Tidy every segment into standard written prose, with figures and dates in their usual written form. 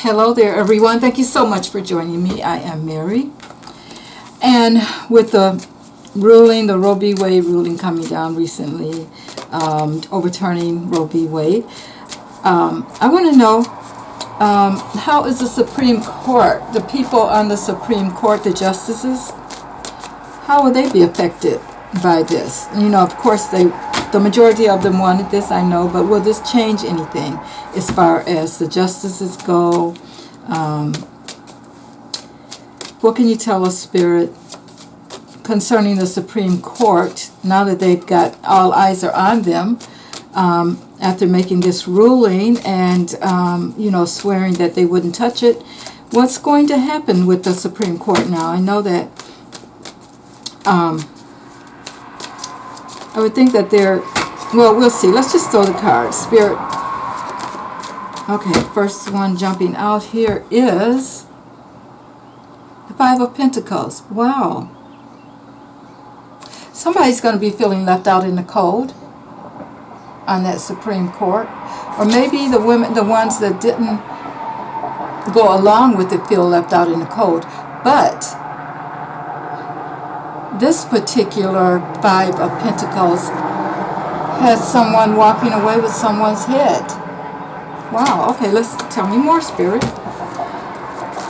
Hello there, everyone. Thank you so much for joining me. I am Mary. And with the ruling, the Roe v. Wade ruling coming down recently, overturning Roe v. Wade, I want to know, how is the Supreme Court, the people on the Supreme Court, the justices, how will they be affected by this? You know, of course, the majority of them wanted this, I know, but will this change anything as far as the justices go? What can you tell us, Spirit, concerning the Supreme Court, now that they've got, all eyes are on them, after making this ruling and, you know, swearing that they wouldn't touch it? What's going to happen with the Supreme Court now? I know that, I would think that they're, well, we'll see. Let's just throw the cards. Spirit. Okay, first one jumping out here is the Five of Pentacles. Wow. Somebody's going to be feeling left out in the cold on that Supreme Court. Or maybe the women, the ones that didn't go along with it, feel left out in the cold. But this particular Five of Pentacles has someone walking away with someone's head. Wow, okay, tell me more, Spirit.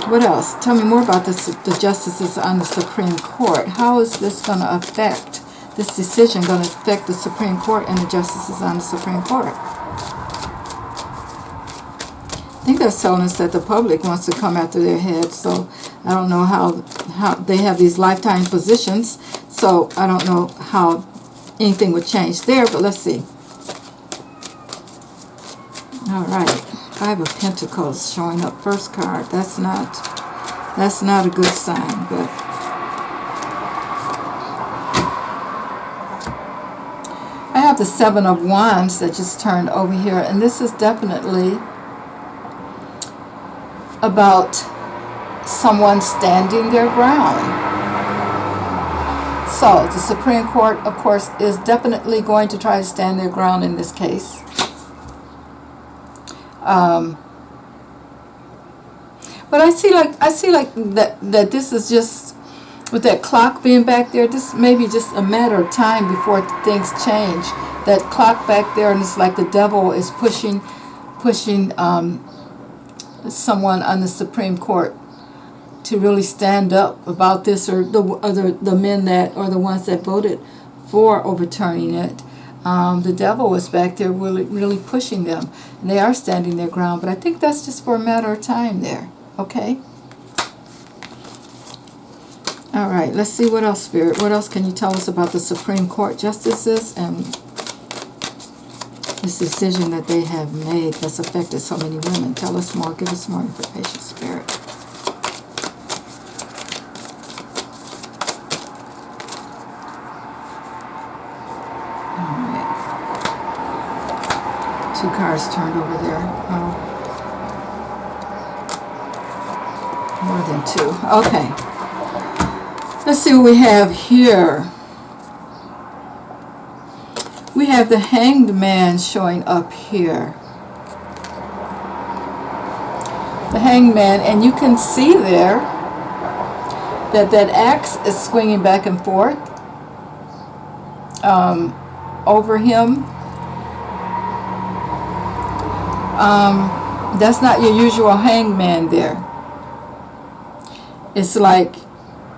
What else? Tell me more about the justices on the Supreme Court. How is this going to affect, this decision going to affect the Supreme Court and the justices on the Supreme Court? I think they're telling us that the public wants to come after their heads, so I don't know how they have these lifetime positions, so I don't know how anything would change there, but let's see. All right, Five of Pentacles showing up first card. That's not a good sign, but I have the Seven of Wands that just turned over here, and this is definitely about someone standing their ground. So the Supreme Court, of course, is definitely going to try to stand their ground in this case. But I see like that this is just, with that clock being back there, this may be just a matter of time before things change. That clock back there, and it's like the devil is pushing someone on the Supreme Court to really stand up about this, or the men that, or the ones that voted for overturning it. The devil was back there really pushing them, and they are standing their ground, but I think that's just for a matter of time there. Okay? All right, let's see what else, Spirit. What else can you tell us about the Supreme Court justices and this decision that they have made that's affected so many women? Tell us more. Give us more information, Spirit. All right. Two cards turned over there. Oh. More than two. Okay. Let's see what we have here. We have the Hanged Man showing up here. The Hanged Man, and you can see there that axe is swinging back and forth over him. That's not your usual Hanged Man there. It's like,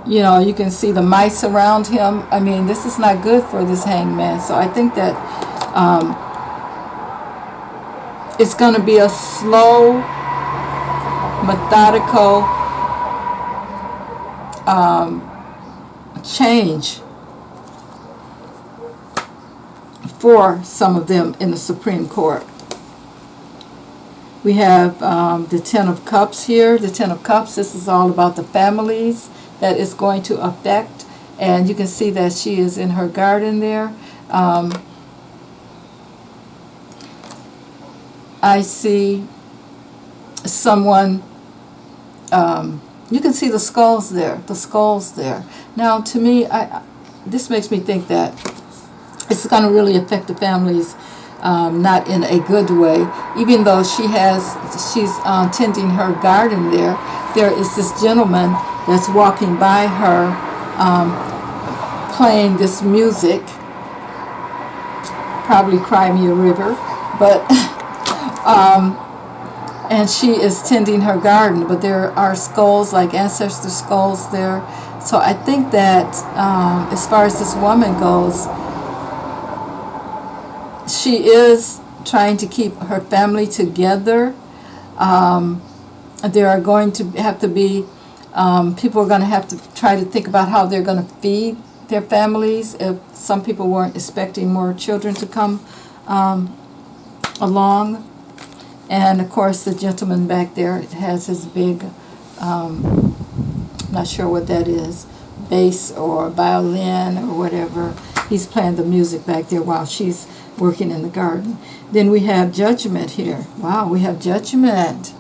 you know, you can see the mice around him. I mean, this is not good for this Hanged Man. So I think that it's going to be a slow, methodical change for some of them in the Supreme Court. We have the Ten of Cups here. The Ten of Cups, this is all about the families that is going to affect. And you can see that she is in her garden there. I see someone, you can see the skulls there. The skulls there. Now, to me, this makes me think that it's going to really affect the families not in a good way. Even though she's tending her garden there, there is this gentleman that's walking by her, playing this music, probably Cry Me a River, but and she is tending her garden, but there are skulls, like ancestor skulls there. So I think that as far as this woman goes, she is trying to keep her family together. There are going to have to be, people are going to have to try to think about how they're going to feed their families. If some people weren't expecting more children to come along. And of course the gentleman back there has his big, not sure what that is, bass or violin or whatever. He's playing the music back there while she's working in the garden. Then we have Judgment here. Wow, we have Judgment.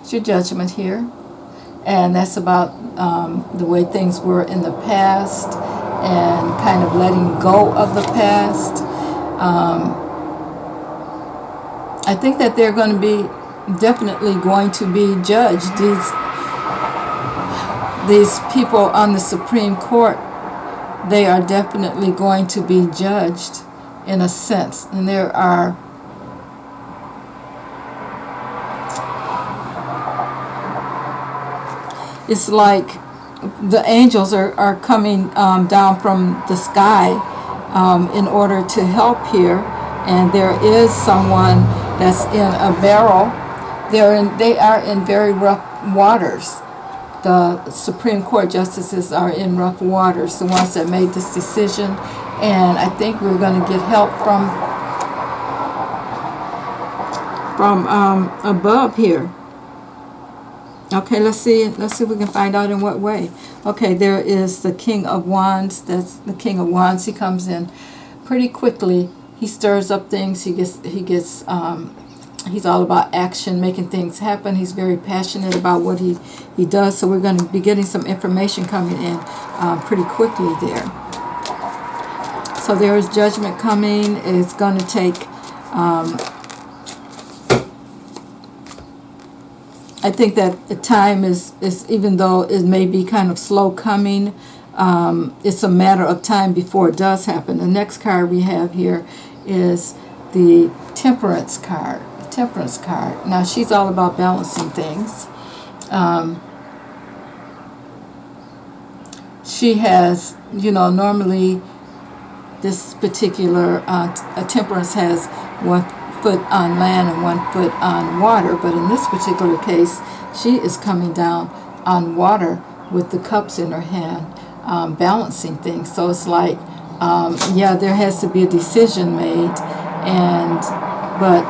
It's your Judgment here. And that's about the way things were in the past and kind of letting go of the past. I think that they're going to be definitely going to be judged. These people on the Supreme Court, they are definitely going to be judged in a sense. And there are it's like the angels are coming down from the sky in order to help here. And there is someone that's in a barrel. They are in very rough waters. The Supreme Court justices are in rough waters, the ones that made this decision. And I think we're going to get help from above here. Okay, let's see if we can find out in what way. Okay, there is the King of Wands. That's the King of Wands. He comes in pretty quickly. He stirs up things. He's all about action, making things happen. He's very passionate about what he does. So we're going to be getting some information coming in pretty quickly there. So there is Judgment coming. It's going to take I think that the time is even though it may be kind of slow coming, it's a matter of time before it does happen. The next card we have here is the Temperance card. Temperance card. Now she's all about balancing things. She has, normally this particular Temperance has one foot on land and 1 foot on water, but in this particular case she is coming down on water with the cups in her hand, balancing things. So it's like there has to be a decision made, but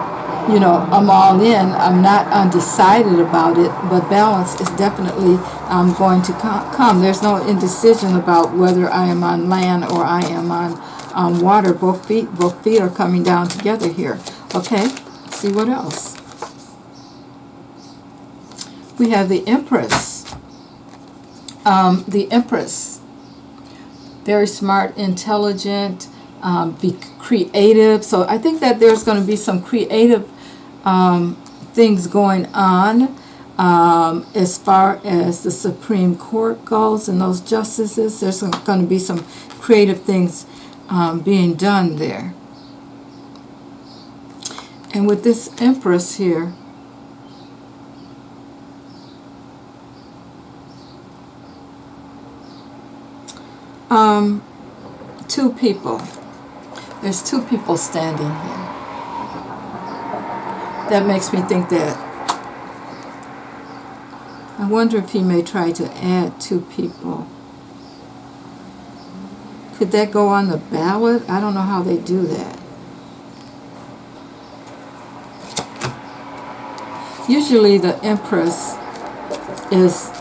I'm all in. I'm not undecided about it, but balance is definitely going to come. There's no indecision about whether I am on land or I am on water. Both feet are coming down together here. Okay, let's see what else. We have the Empress. The Empress, very smart, intelligent, be creative. So I think that there's going to be some creative things going on as far as the Supreme Court goes and those justices. There's going to be some creative things being done there. And with this Empress here, two people. There's two people standing here. That makes me think that I wonder if he may try to add two people. Could that go on the ballot? I don't know how they do that. Usually the Empress is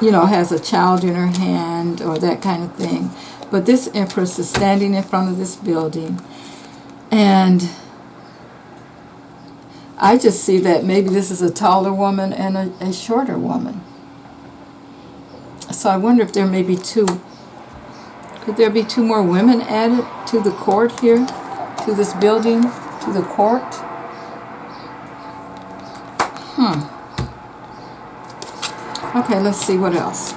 has a child in her hand or that kind of thing. But this Empress is standing in front of this building, and I just see that maybe this is a taller woman and a shorter woman. So I wonder if there may be two Could there be 2 more women added to the court here? To this building? To the court? Okay, let's see what else.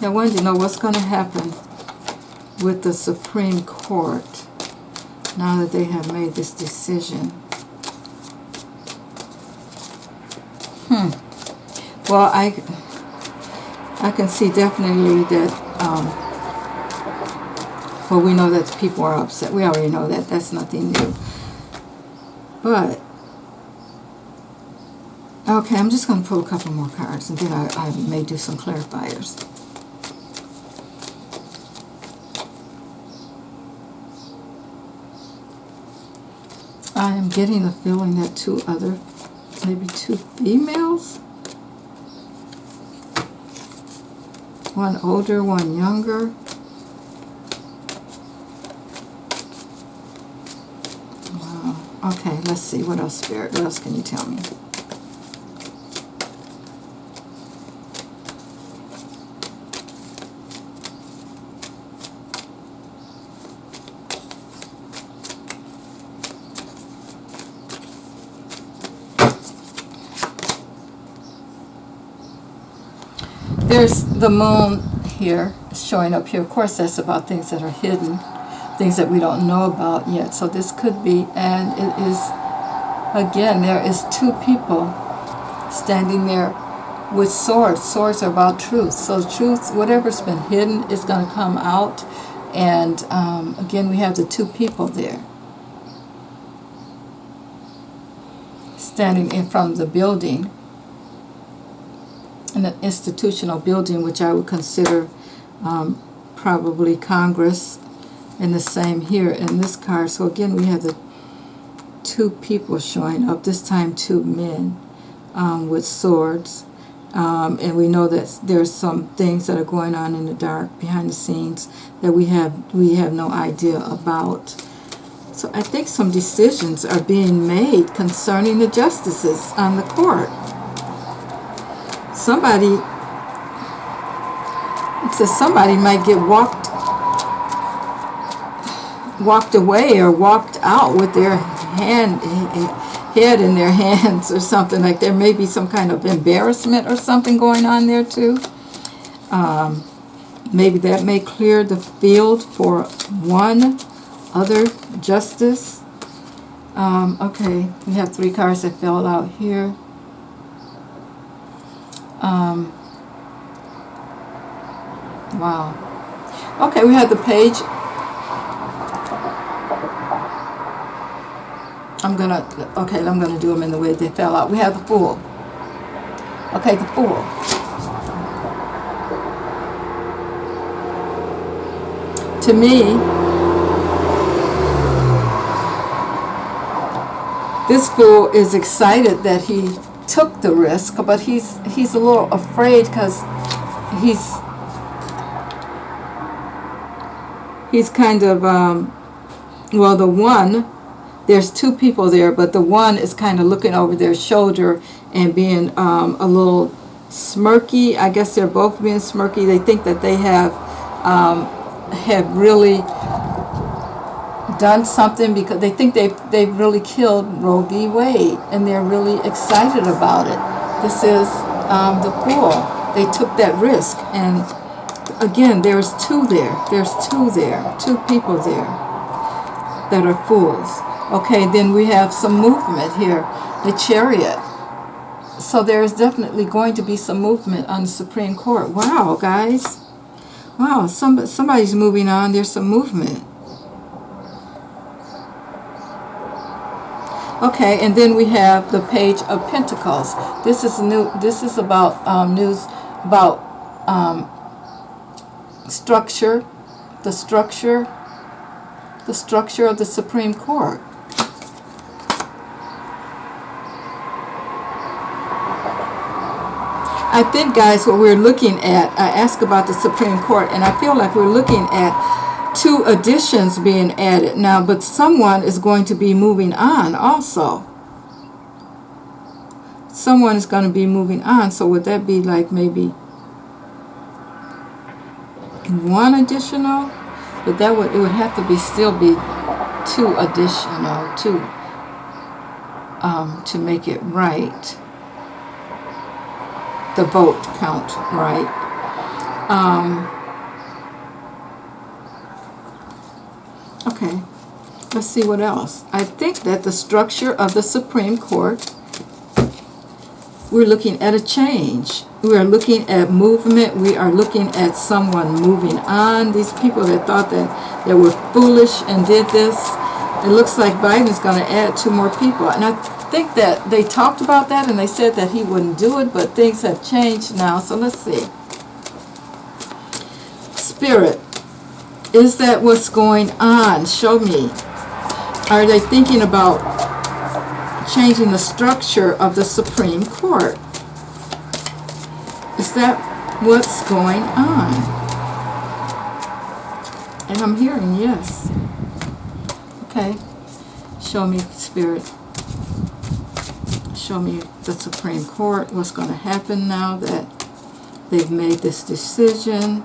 I wanted to know what's going to happen with the Supreme Court now that they have made this decision. Well, I can see definitely that, well, we know that people are upset. We already know that. That's nothing new. But, okay, I'm just going to pull a couple more cards, and then I may do some clarifiers. I am getting the feeling that maybe 2 females? One older, one younger. Wow. Okay, let's see. What else, Spirit? What else can you tell me? There's the moon here, showing up here. Of course, that's about things that are hidden, things that we don't know about yet. So this could be, and it is, again, there is 2 people standing there with swords. Swords are about truth. So truth, whatever's been hidden, is going to come out. And again, we have the 2 people there standing in front of the building. An institutional building, which I would consider probably Congress, and the same here in this card. So again, we have the 2 people showing up, this time 2 men with swords, and we know that there's some things that are going on in the dark behind the scenes that we have no idea about. So I think some decisions are being made concerning the justices on the court. Somebody might get walked away or walked out with their head in their hands or something. Like there may be some kind of embarrassment or something going on there too. Maybe that may clear the field for one other justice. Okay, we have 3 cards that fell out here. Wow. Okay, we have the page. I'm gonna do them in the way they fell out. We have the Fool. Okay, the Fool. To me, this Fool is excited that he took the risk, but he's a little afraid because he's kind of well, the one, there's 2 people there, but the one is kind of looking over their shoulder and being a little smirky. I guess they're both being smirky. They think that they have really done something because they think they've really killed Roe v. Wade, and they're really excited about it. This is the Fool. They took that risk, and again, there's 2 there. There's 2 there. 2 people there that are fools. Okay, then we have some movement here. The Chariot. So there is definitely going to be some movement on the Supreme Court. Wow, guys. Wow, somebody's moving on. There's some movement. Okay, and then we have the Page of Pentacles. This is new. This is about news about structure, the structure of the Supreme Court. I think, guys, what we're looking at, I asked about the Supreme Court, and I feel like we're looking at 2 additions being added now, but someone is going to be moving on also. Someone is going to be moving on, so would that be like maybe one additional, but it would have to still be 2 additional to make it right. The vote count right. Okay, let's see what else. I think that the structure of the Supreme Court, we're looking at a change. We are looking at movement. We are looking at someone moving on. These people that thought that they were foolish and did this, it looks like Biden's going to add 2 more people. And I think that they talked about that and they said that he wouldn't do it, but things have changed now. So let's see. Spirit, is that what's going on? Show me. Are they thinking about changing the structure of the Supreme Court? Is that what's going on? And I'm hearing yes. Okay. Show me, Spirit. Show me the Supreme Court. What's going to happen now that they've made this decision?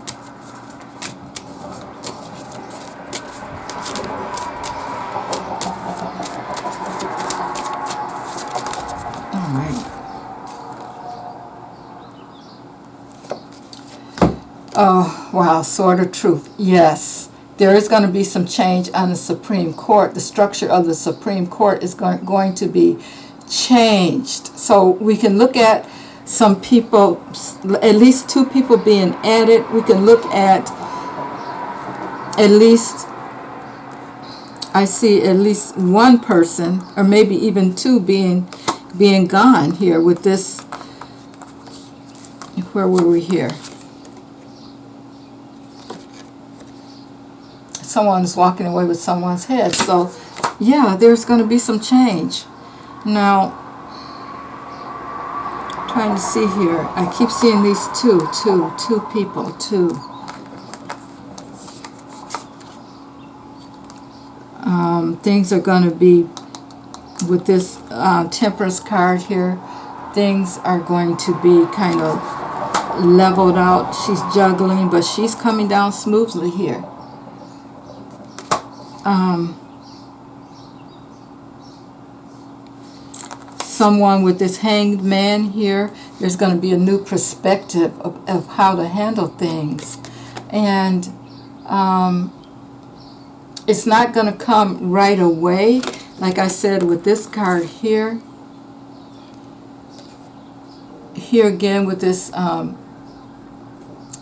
Oh, wow, sword of truth. Yes, there is going to be some change on the Supreme Court. The structure of the Supreme Court is going to be changed. So we can look at some people, at least 2 people being added. We can look at least, I see at least 1 person, or maybe even 2 being gone here with this. Where were we here? Someone's walking away with someone's head. So, yeah, there's going to be some change. Now, trying to see here. I keep seeing these two people, 2. Things are going to be, with this Temperance card here, things are going to be kind of leveled out. She's juggling, but she's coming down smoothly here. Someone with this Hanged Man here, there's going to be a new perspective of how to handle things. And it's not going to come right away. Like I said, with this card here. Here again with this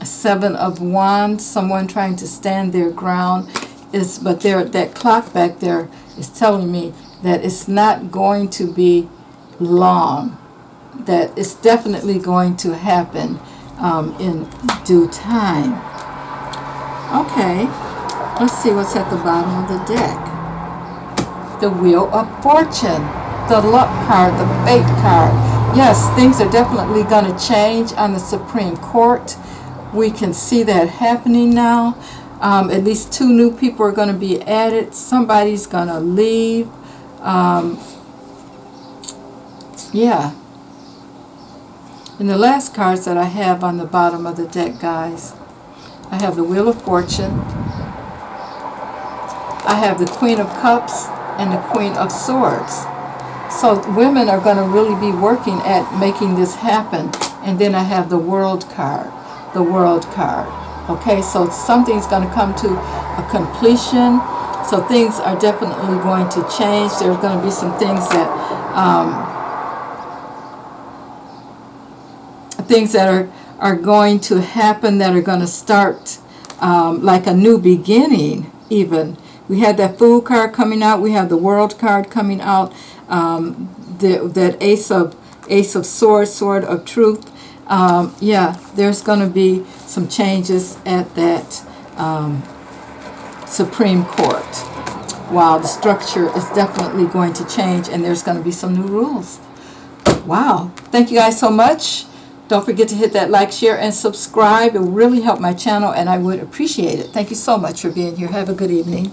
7 of Wands, someone trying to stand their ground. But that clock back there is telling me that it's not going to be long, that it's definitely going to happen in due time. Okay, let's see what's at the bottom of the deck. The Wheel of Fortune, the Luck card, the Fate card. Yes, things are definitely going to change on the Supreme Court. We can see that happening now. At least 2 new people are going to be added. Somebody's going to leave. Yeah. And the last cards that I have on the bottom of the deck, guys, I have the Wheel of Fortune. I have the Queen of Cups and the Queen of Swords. So women are going to really be working at making this happen. And then I have the World card. The World card. Okay, so something's going to come to a completion. So things are definitely going to change. There's going to be some things that are going to happen, that are going to start like a new beginning even. We had that Fool card coming out. We have the World card coming out. That Ace of Swords, Sword of Truth. Yeah, there's going to be some changes at that Supreme Court. Wow, the structure is definitely going to change, and there's going to be some new rules. Wow. Thank you guys so much. Don't forget to hit that like, share, and subscribe. It will really help my channel, and I would appreciate it. Thank you so much for being here. Have a good evening.